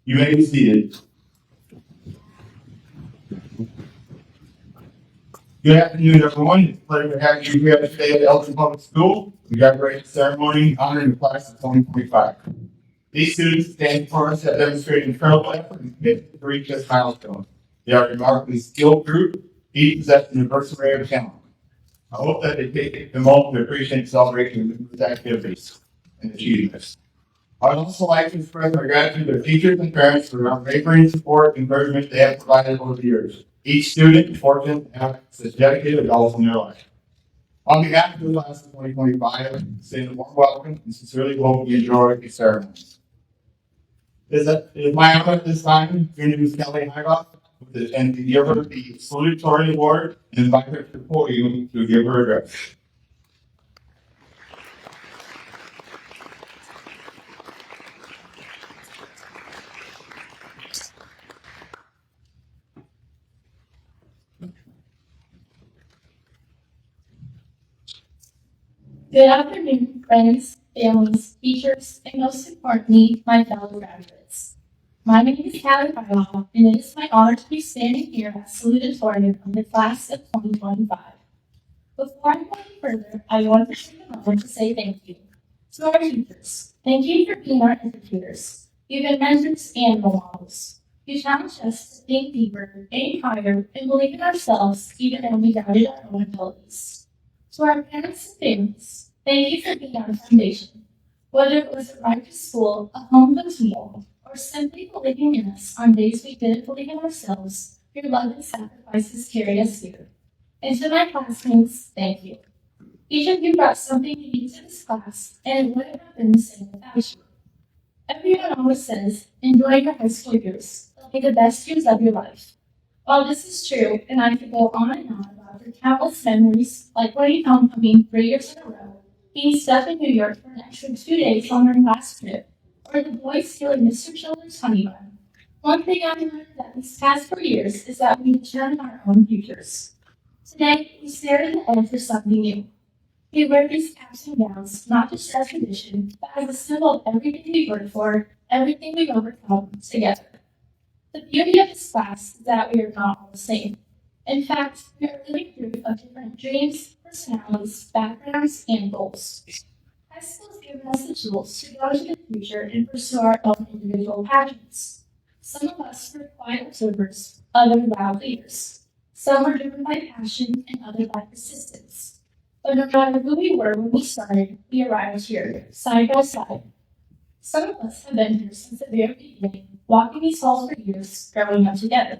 You may be seated. Good afternoon, everyone. It's a pleasure to have you here today at Elton Public School. The graduation ceremony honoring the class of 2025. These students stand before us have demonstrated incredible effort and commitment to reach this milestone. They are a remarkably skilled group, each possessing a diverse array of talent. I hope that they take the moment to appreciate and celebrate these activities and achievements. I would also like to express my gratitude to their teachers and parents for the unwavering support and encouragement they have provided over the years. Each student is fortunate to have such dedicated adults in their life. On behalf of the class of 2025, I say a warm welcome and sincerely hope you enjoy the ceremony. It is my honor at this time to introduce Kelly Hygoff and to give her the salutatory award and invite her to the podium to give her address. Good afternoon, friends, families, teachers, and most importantly, my fellow graduates. My name is Callie Hygoff, and it is my honor to be standing here as salutatorian of the class of 2025. Before I go any further, I want to take a moment to say thank you to our teachers. Thank you for being our educators. You've been mentors and role models. You challenge us to think deeper, aim higher, and believe in ourselves even when we doubted our own abilities. To our parents and families, thank you for being our foundation. Whether it was a ride to school, a home cooked meal, or simply believing in us on days we didn't believe in ourselves, your love and sacrifices carry us here. And to my classmates, thank you. Each of you brought something unique to this class, and it wouldn't have been the same without you. Everyone always says, enjoy your high school years. They'll be the best years of your life. While this is true, and I could go on and on about the countless memories, like running homecoming 3 years in a row, being stuck in New York for an extra 2 days on our last trip, or the boys stealing Mr. Children's honey bun. One thing I've learned that these past 4 years is that we determine our own futures. Today, we stare at the end for something new. We wear these caps and gowns not just as tradition, but as a symbol of everything we work for, everything we've overcome together. The beauty of this class is that we are not all the same. In fact, we are living proof of different dreams, personalities, backgrounds, and goals. High school has given us the tools to go into the future and pursue our own individual passions. Some of us were quiet observers, others loud leaders. Some were driven by passion and others by persistence. But no matter who we were when we started, we arrived here, side by side. Some of us have been here since the very beginning, walking these halls for years, growing up together.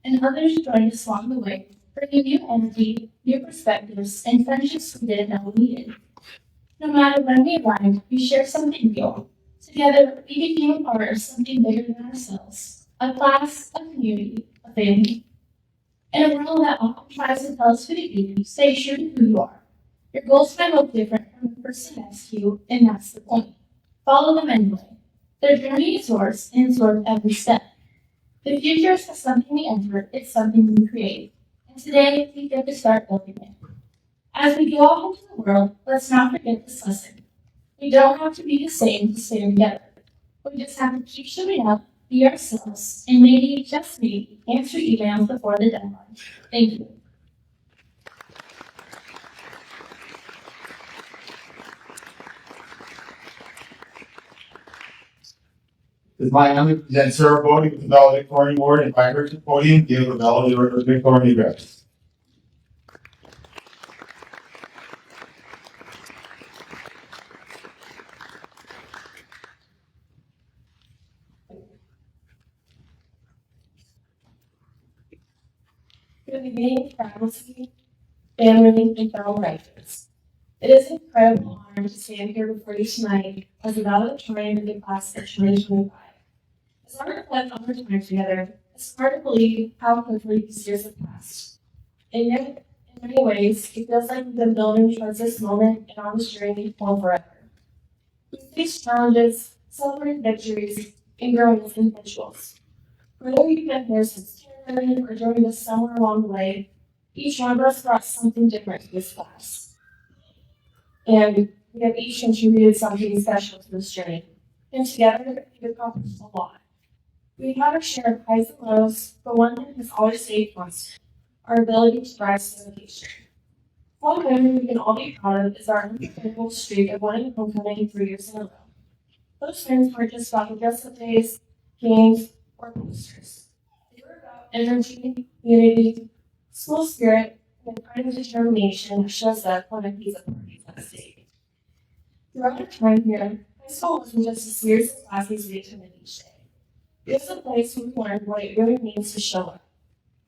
And others joined us along the way, bringing new energy, new perspectives, and friendships we didn't know we needed. No matter when we arrived, we shared something real. Together, we became a part of something bigger than ourselves. A class, a community, a family. In a world that often tries to tell us who to be, stay true to who you are. Your goals might look different from the person next to you, and that's the point. Follow them anyway. Their journey is yours, and it's worth every step. The future is not something we enter, it's something we create. And today, we get to start building it. As we go out into the world, let's not forget this lesson. We don't have to be the same to stay together. We just have to keep showing up, be ourselves, and maybe, just maybe, answer emails before the deadline. Thank you. It's my honor to present Sarah Bodie with the valedictorian award and invite her to the podium to give the valedictorian address. Good evening, faculty, family, and fellow writers. It is an incredible honor to stand here before you tonight as a valedictorian of the class of 2025. As I reflect on our time together, it's hard to believe how quickly these years have passed. And yet, in many ways, it feels like we've been building towards this moment and on this journey for forever. We face challenges, celebrate victories, and grow as individuals. Whether you've been here since kindergarten or joined us somewhere along the way, each one of us brought something different to this class. And we have each contributed something special to this journey. And together, we've accomplished a lot. We've had our share of highs and lows, but one thing has always stayed constant: our ability to rise to the occasion. One memory we can all be proud of is our unforgettable streak of winning homecoming 3 years in a row. Those wins weren't just about the dress-up days, games, or posters. They were about energy, unity, school spirit, and the kind of determination that shows up when a pizza party is at stake. Throughout our time here, high school wasn't just a series of classes we attended each day. It was a place where we learned what it really means to show up.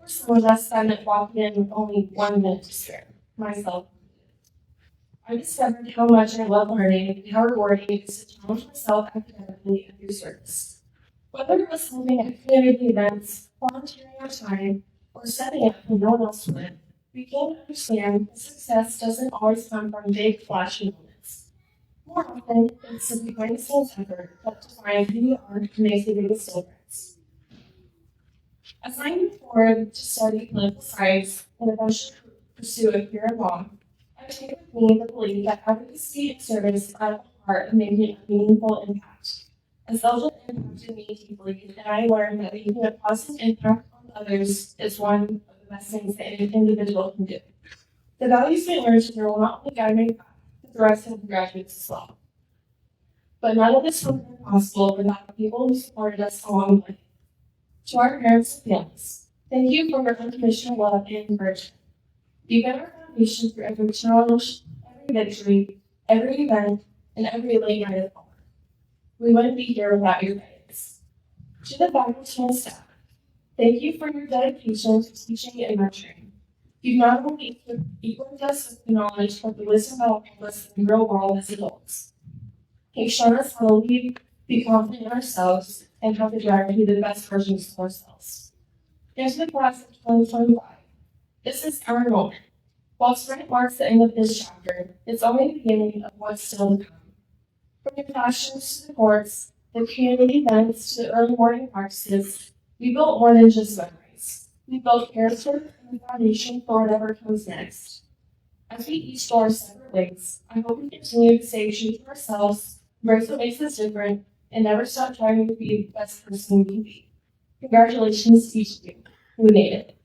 For some of us, that meant walking in with only 1 minute to spare, myself. I discovered how much I love learning and how rewarding it is to challenge myself academically and through service. Whether it was helping at community events, volunteering our time, or stepping up when no one else would, we came to understand that success doesn't always come from big, flashy moments. More often, it's the behind-the-scenes effort that defines who we are and makes the biggest difference. As I move forward to study political science and eventually pursue a career in law, I take with me the belief that advocacy and service are at the heart of making a meaningful impact. As those have impacted me deeply, and I learned that making a positive impact on others is one of the best things that an individual can do. The values we learn here will not only guide my path, but the rest of the graduates as well. But none of this would have been possible without the people who supported us along the way. To our parents and families, thank you for your unconditional love and encouragement. You've been our foundation through every challenge, every victory, every event, and every late night of home. We wouldn't be here without your guidance. To the faculty and staff, thank you for your dedication to teaching and mentoring. You've not only equipped us with the knowledge, but the wisdom that will help us in the real world as adults. You've shown us how to lead, be confident in ourselves, and have the drive to be the best versions of ourselves. Here's the class of 2025. This is our moment. While spring marks the end of this chapter, it's only the beginning of what's still to come. From the classrooms to the courts, the community events to the early morning practices, we built more than just memories. We built character and the foundation for whatever comes next. As we each go our separate ways, I hope we continue to stay true to ourselves, embrace what makes us different, and never stop trying to be the best person we can be. Congratulations to each of you. We made it.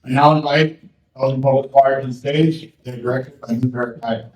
I now invite Elton Public Choir to the stage, they're directed by Mr. Edite.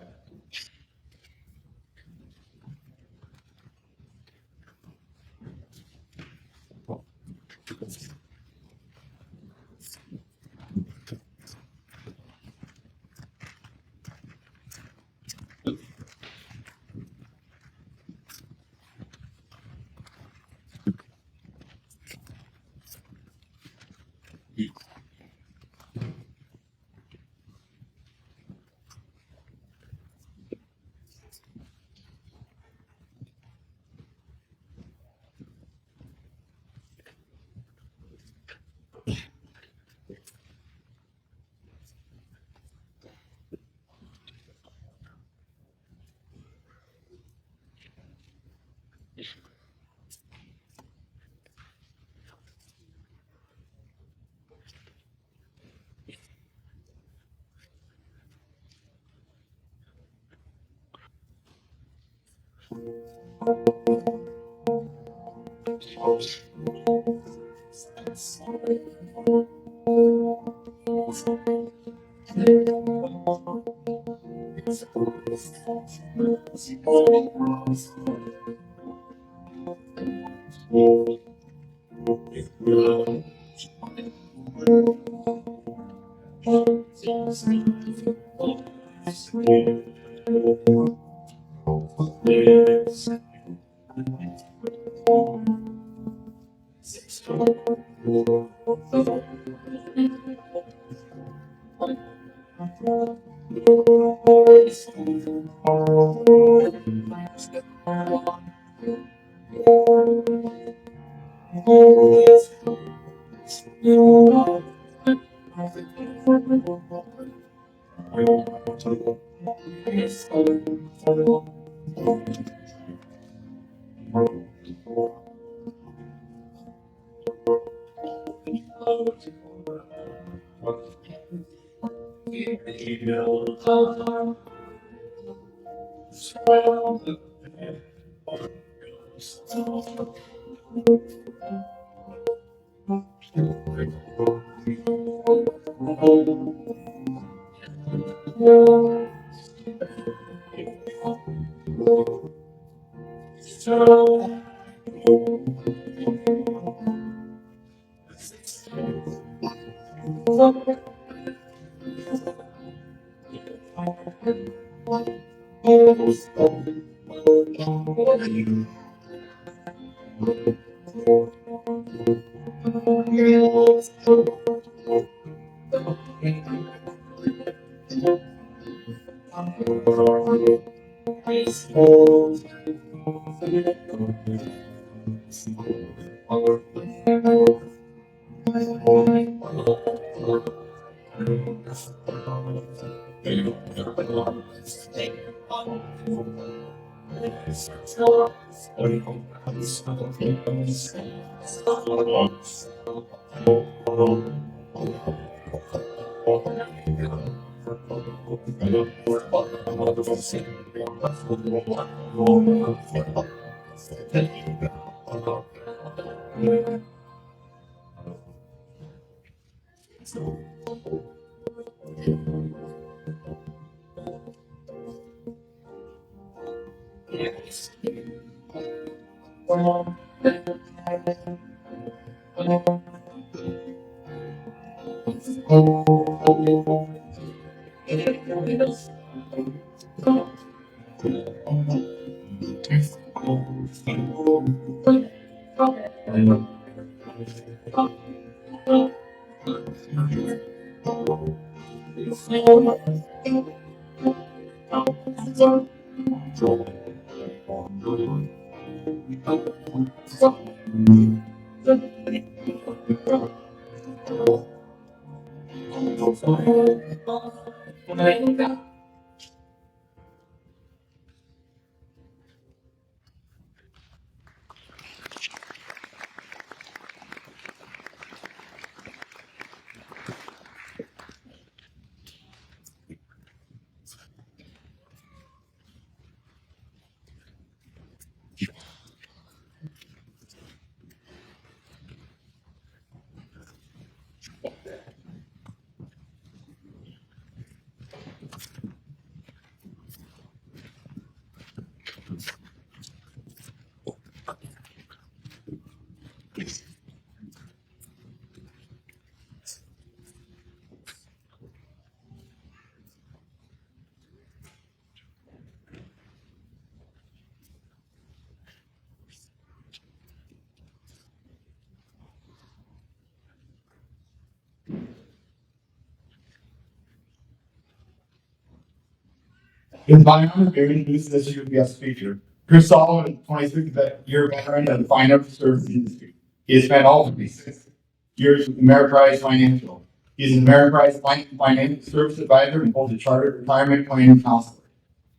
In my honor, being introduced this year's guest speaker, Chris Solomon, 26th-year veteran of the financial services industry. He has spent all 26 years with Ameriprise Financial. He is an Ameriprise Financial Service Advisor and holds a chartered retirement planning counselor,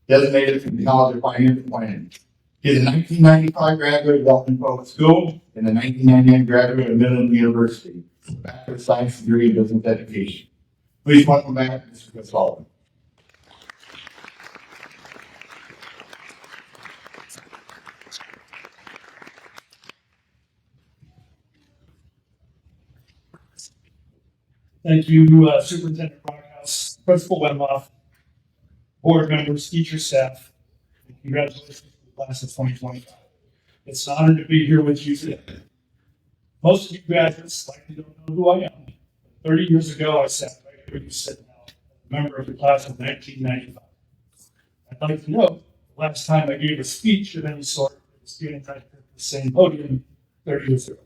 designated from the College of Financial Planning. He is a 1995 graduate of Elton Public School and a 1999 graduate of Midland University, Bachelor of Science degree in Business Education. Please welcome back Mr. Chris Solomon. Thank you, Superintendent Brockhouse, Principal Wemhoff, board members, teacher staff, and congratulations to the class of 2025. It's an honor to be here with you today. Most of you graduates likely don't know who I am. 30 years ago, I sat right here you sit now, a member of the class of 1995. I'd like to note, the last time I gave a speech of any sort, it was standing right at the same podium 30 years ago.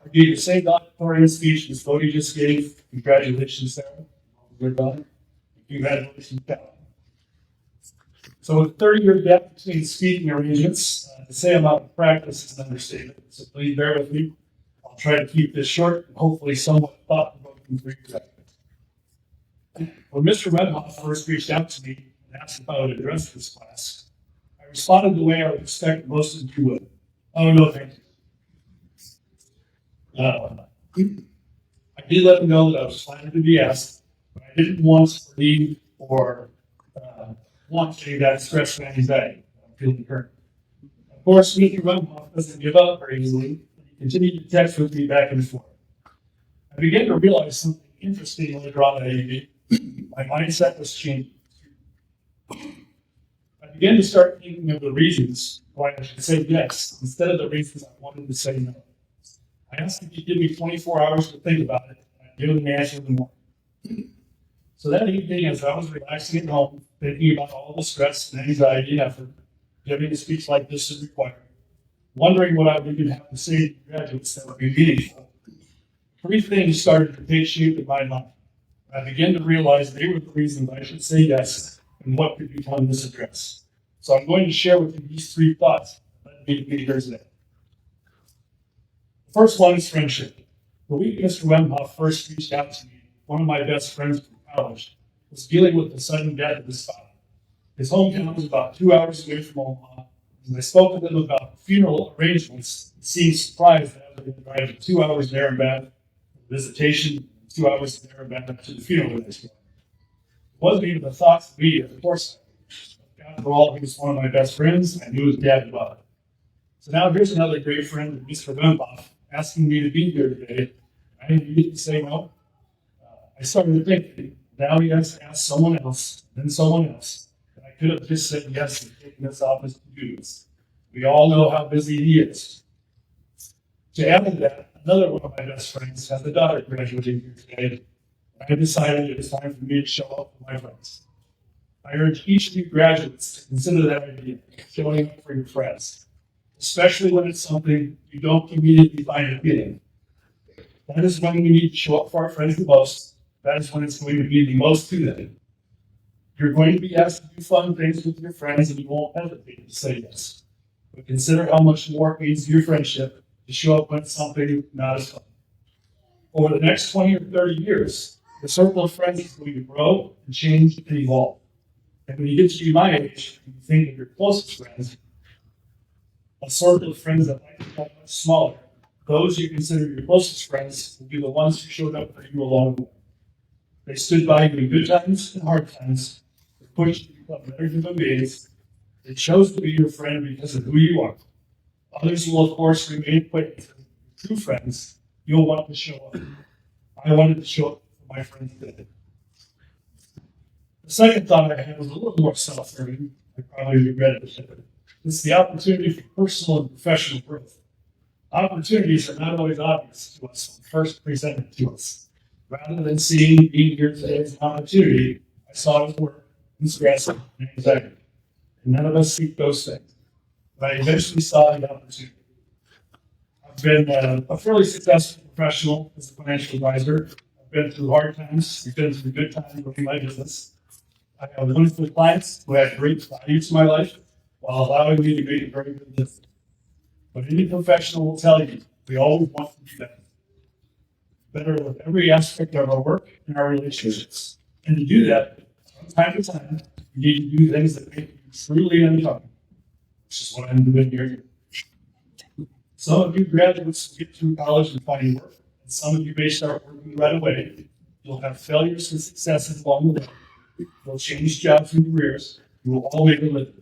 I gave the same auditorium speech as Bodie just gave. Congratulations, Sarah. We're done. Congratulations, Cal. So with 30-year gap between speaking arrangements, to say I'm out of practice is an understatement. So please bear with me. I'll try to keep this short and hopefully somewhat thought-provoking for you. When Mr. Redhoff first reached out to me and asked if I would address this class, I responded the way I would expect most of you would. Oh, no, thank you. I did let them know that I was flattered to be asked, but I didn't want to leave or want any of that stress and anxiety I'm feeling currently. Of course, Mr. Wemhoff doesn't give up very easily. He continued to text with me back and forth. I began to realize something interesting later on that evening. My mindset was changing. I began to start thinking of the reasons why I should say yes instead of the reasons I wanted to say no. I asked if he'd give me 24 hours to think about it, and I'd give him the answer in the morning. So that evening, as I was relaxing at home, thinking about all the stress and anxiety and effort giving a speech like this is required, wondering what I would even have to say to graduates that would be meaningful, three things started to take shape in my mind. I began to realize they were the reasons I should say yes and what could become this address. So I'm going to share with you these three thoughts that led me to be here today. The first one is friendship. The week Mr. Wemhoff first reached out to me, one of my best friends from college was dealing with the sudden death of his father. His hometown was about 2 hours away from Omaha. As I spoke to them about funeral arrangements, he seemed surprised that I was going to drive 2 hours there and back, visitation, 2 hours there and back to the funeral this morning. It wasn't even a thought to me, of course. After all, he was one of my best friends. I knew his dad about it. So now here's another great friend, Mr. Wemhoff, asking me to be here today. I didn't immediately say no. I started thinking, now he has to ask someone else, then someone else. And I could have just said yes and taken this office to do this. We all know how busy he is. To add to that, another one of my best friends has a daughter graduating here today. I decided it was time for me to show up for my friends. I urge each of you graduates to consider that idea, showing up for your friends, especially when it's something you don't immediately find appealing. That is when we need to show up for our friends the most. That is when it's going to be the most to them. You're going to be asked to do fun things with your friends and you won't hesitate to say yes. But consider how much more it means to your friendship to show up when it's something not as fun. Over the next 20 or 30 years, the circle of friends is going to grow and change and evolve. And when you get to be my age, and you think of your closest friends, a circle of friends that might be much smaller, those you consider your closest friends will be the ones who showed up for you along the way. They stood by you in good times and hard times. They pushed you to become better human beings. They chose to be your friend because of who you are. Others will, of course, remain acquaintances. True friends, you'll want to show up. I wanted to show up for my friends today. The second thought I had was a little more self-serving. I probably regretted it. It's the opportunity for personal and professional growth. Opportunities are not always obvious to us when first presented to us. Rather than seeing being here today as an opportunity, I saw it as work and stress and anxiety. And none of us seek those things. But I eventually saw the opportunity. I've been a fairly successful professional as a financial advisor. I've been through hard times. I've been through good times running my business. I have wonderful clients who have great value to my life while allowing me to make a very good living. But any professional will tell you, we always want to be better. Better with every aspect of our work and our relationships. And to do that, from time to time, you need to do things that make you truly uncomfortable, which is what I'm doing here. Some of you graduates will get through college and find work, and some of you may start working right away. You'll have failures and successes along the way. You'll change jobs and careers. You will all make a living.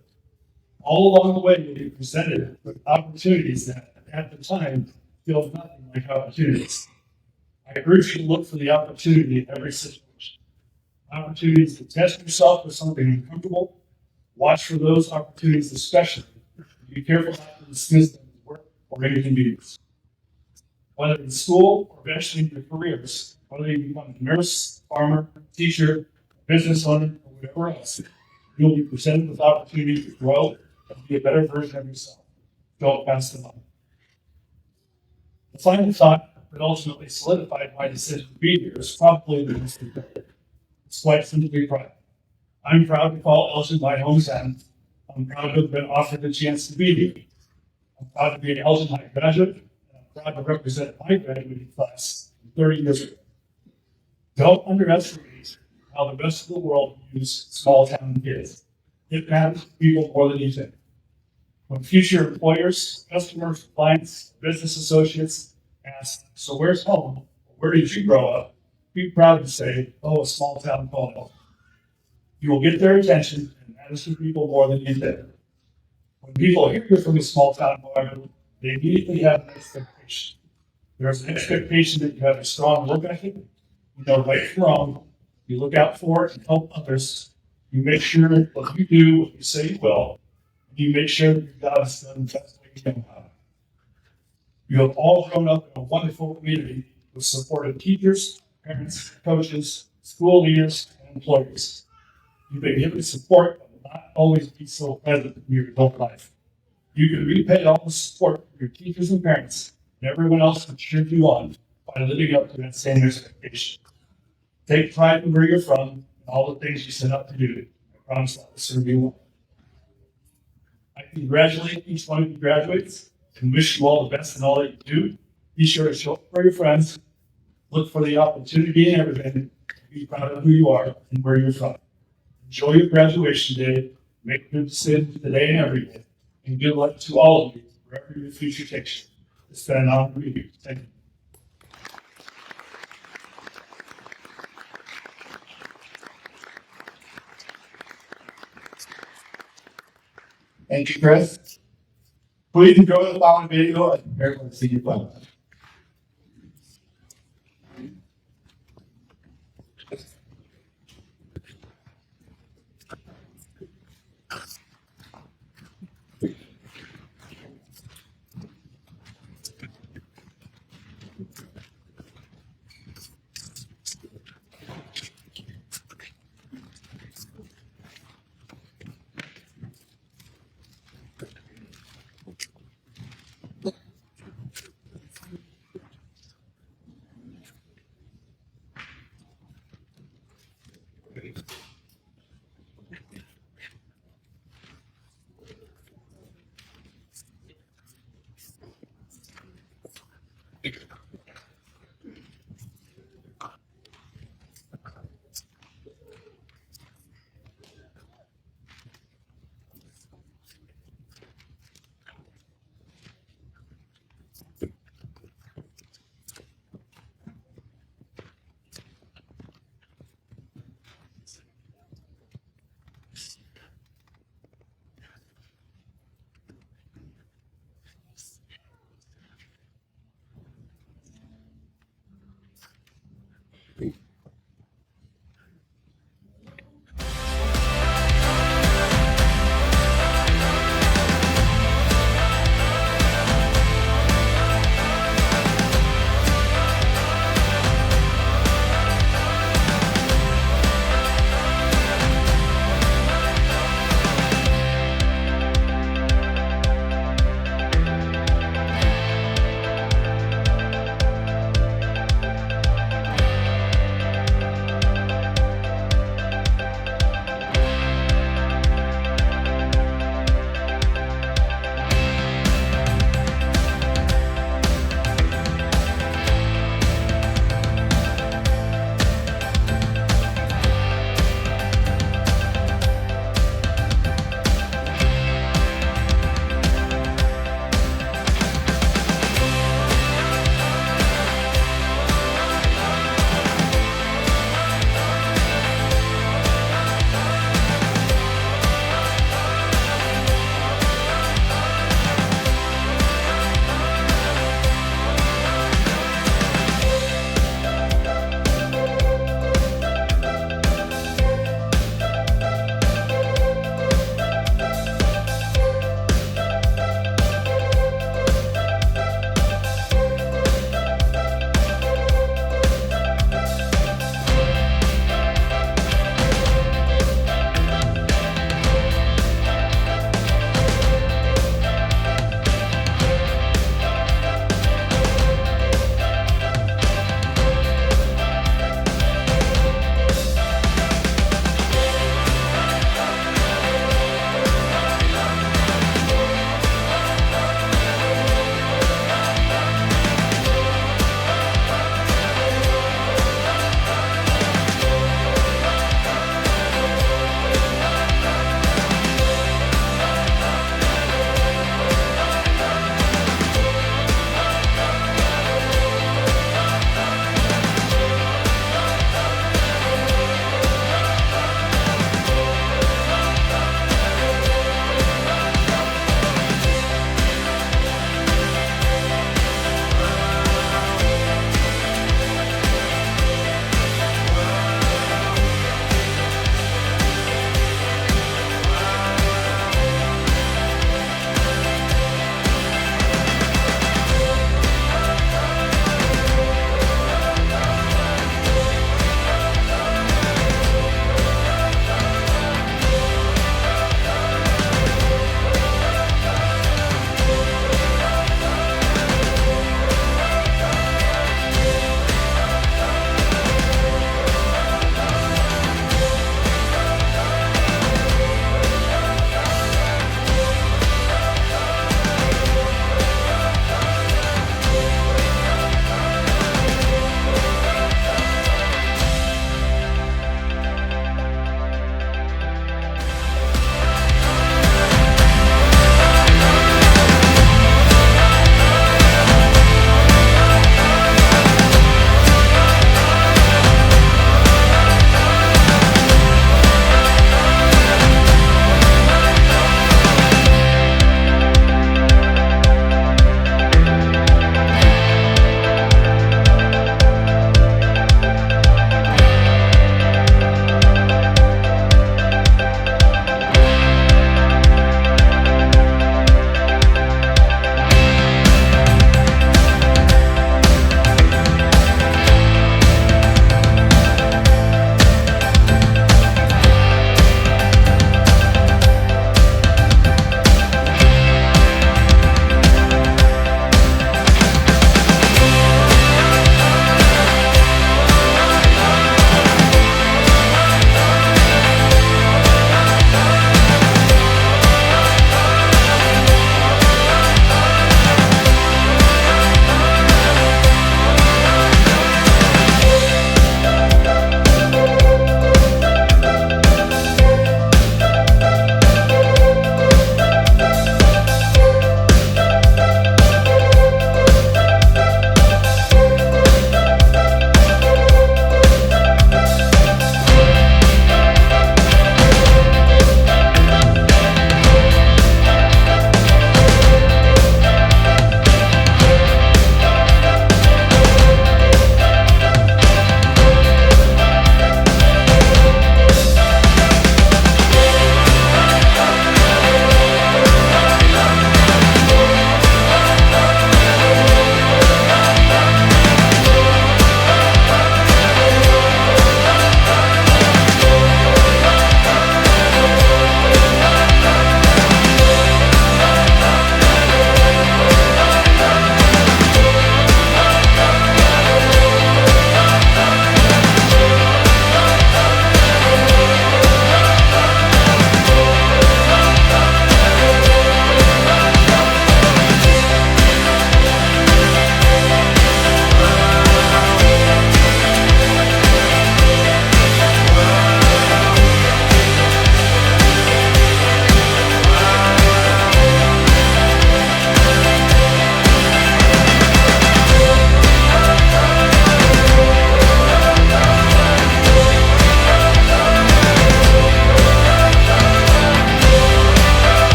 All along the way, you'll be presented with opportunities that, at the time, feel nothing like opportunities. I urge you to look for the opportunity in every situation. Opportunities to test yourself with something uncomfortable. Watch for those opportunities especially. Be careful not to dismiss them as work or inconvenience. Whether in school or eventually in your careers, whether you become a nurse, farmer, teacher, business owner, or whatever else, you'll be presented with opportunities to grow and be a better version of yourself. Don't pass them on. The final thought that ultimately solidified my decision to be here is probably the most important. It's quite simply pride. I'm proud to call Elgin my hometown. I'm proud to have been offered the chance to be here. I'm proud to be an Elgin High graduate, and I'm proud to represent my graduating class 30 years ago. Don't underestimate how the rest of the world views small town kids. It matters to people more than you think. When future employers, customers, clients, business associates ask, so where's home? Where did you grow up? Be proud to say, oh, a small town called home. You will get their attention and matters to people more than you think. When people hear you're from a small town, however, they immediately have an expectation. There's an expectation that you have a strong work ethic, you know right from wrong, you look out for it and help others, you make sure that you do what you say you will, and you make sure that your job is done the best way you know how. You have all grown up in a wonderful community with supportive teachers, parents, coaches, school leaders, and employees. You've been given support that will not always be so present in your adult life. You can repay all the support from your teachers and parents and everyone else who cheered you on by living up to that same expectation. Take pride in where you're from and all the things you set out to do. I promise that will serve you well. I congratulate each one of you graduates and wish you all the best in all that you do. Be sure to show up for your friends, look for the opportunity in everything, be proud of who you are and where you're from. Enjoy your graduation day, make good decisions today and every day, and good luck to all of you wherever your future takes you. It's been an honor to be here. Thank you. Thank you, Chris. Please enjoy the following video and prepare for the senior plan.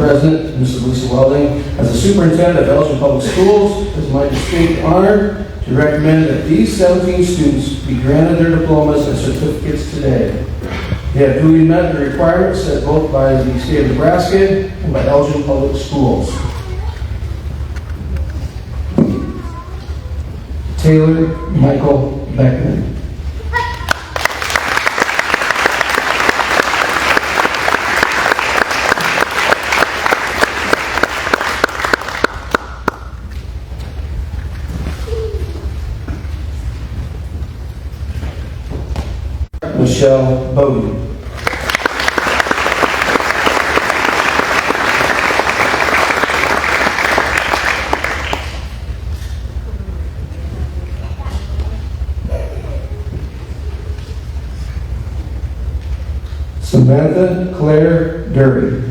President, Mrs. Lisa Welding. As the Superintendent of Elgin Public Schools, it is my distinct honor to recommend that these 17 students be granted their diplomas and certificates today. They have duly met the requirements set both by the state of Nebraska and by Elgin Public Schools. Taylor Michael Beckman. Michelle Bowden. Samantha Claire Dury.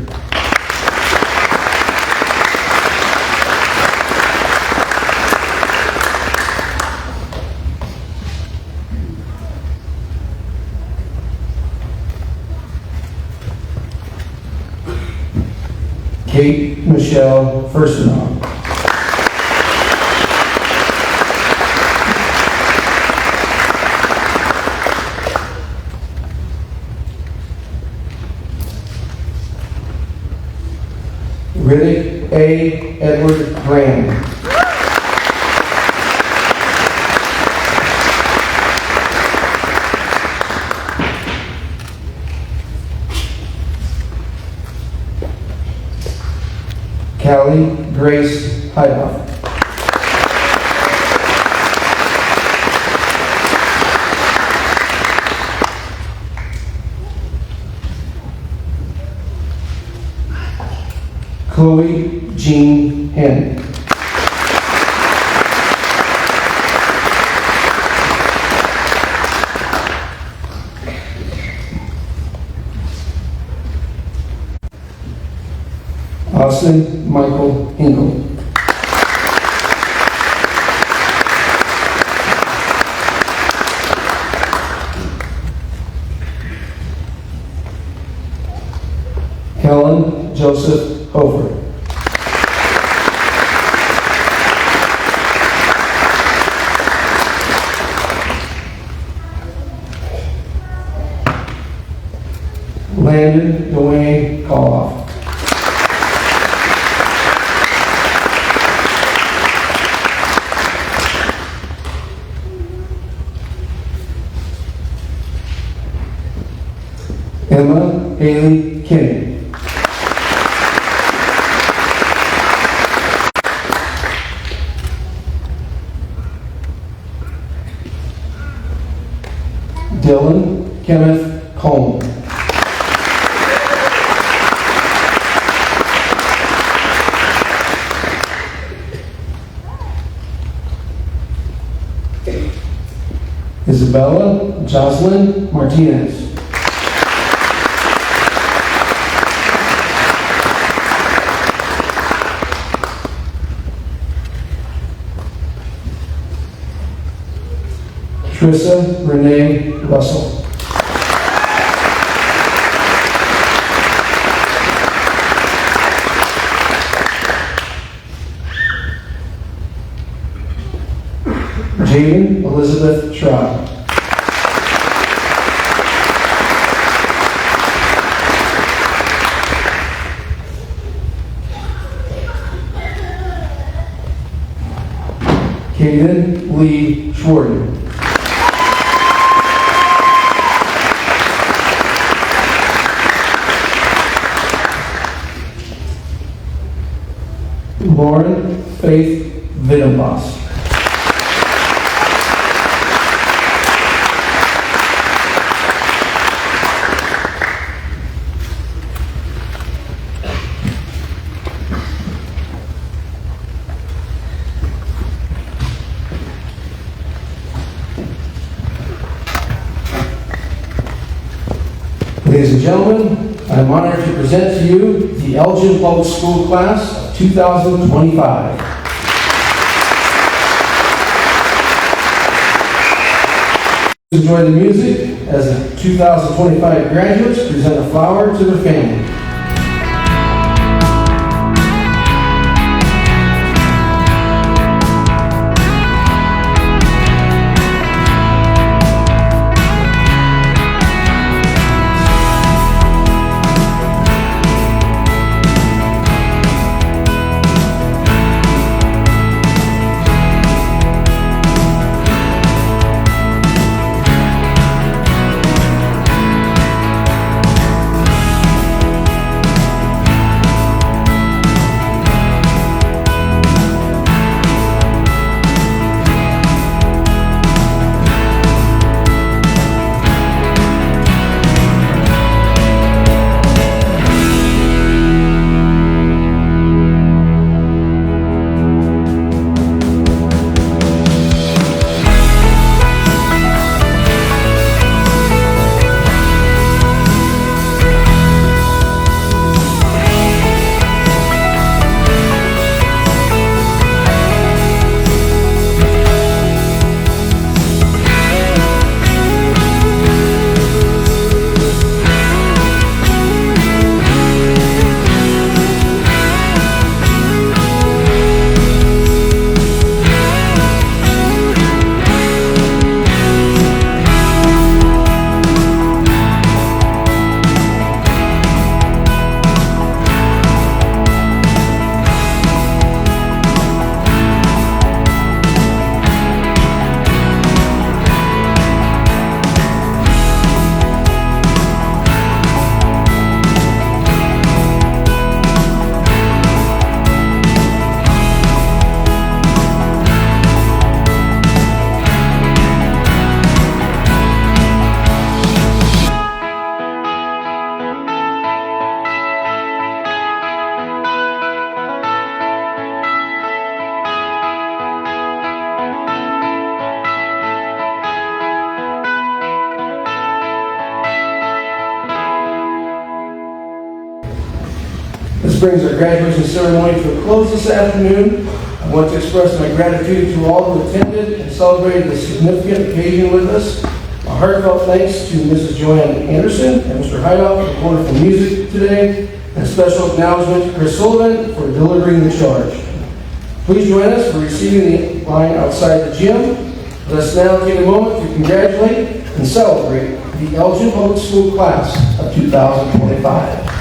Kate Michelle Furstenau. Riddick A. Edward Graham. Callie Grace Heidoff. Chloe Jean Henry. Austin Michael Hinkle. Helen Joseph Hofer. Landon Dwayne Koloff. Emma Haley Kinney. Dylan Kenneth Coleman. Isabella Jocelyn Martinez. Trissa Renee Russell. Jaden Elizabeth Schraub. Caden Lee Schwarter. Lauren Faith Vittenboss. Ladies and gentlemen, I'm honored to present to you the Elgin Public School Class of 2025. Enjoy the music as the 2025 graduates present a flower to their family. This brings our graduation ceremony to a close this afternoon. I want to express my gratitude to all who attended and celebrated this significant occasion with us. A heartfelt thanks to Mrs. Joanne Anderson and Mr. Hideout for wonderful music today, and a special acknowledgement to Chris Sullivan for delivering the charge. Please join us for receiving the line outside the gym. Let us now take a moment to congratulate and celebrate the Elgin Public School class of 2025.